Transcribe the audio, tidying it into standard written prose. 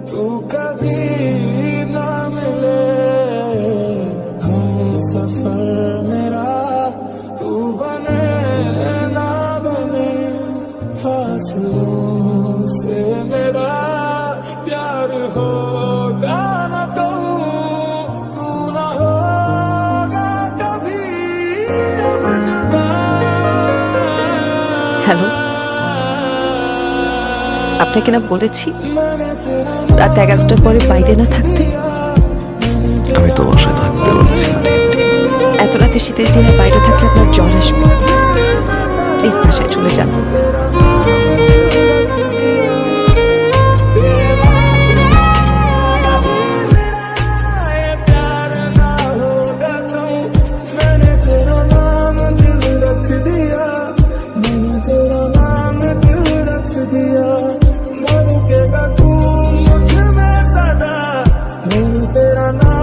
तू कभी ना मिले हम सफर मेरा, तू बने ना बने फासलों से मेरा प्यार होगा ना कहूँ, तू ना होगा कभी अब जुदा। হ্যালো, আপনাকে না বলেছি রাত 11টার পরে বাইরে না থাকতে? আমি তো বাসায় থাকতে পারছি না। এত রাতে শীতের দিনে বাইরে থাকলে আপনার জ্বর আসবে। প্লিজ বাসায় চলে যান। तेरा नाम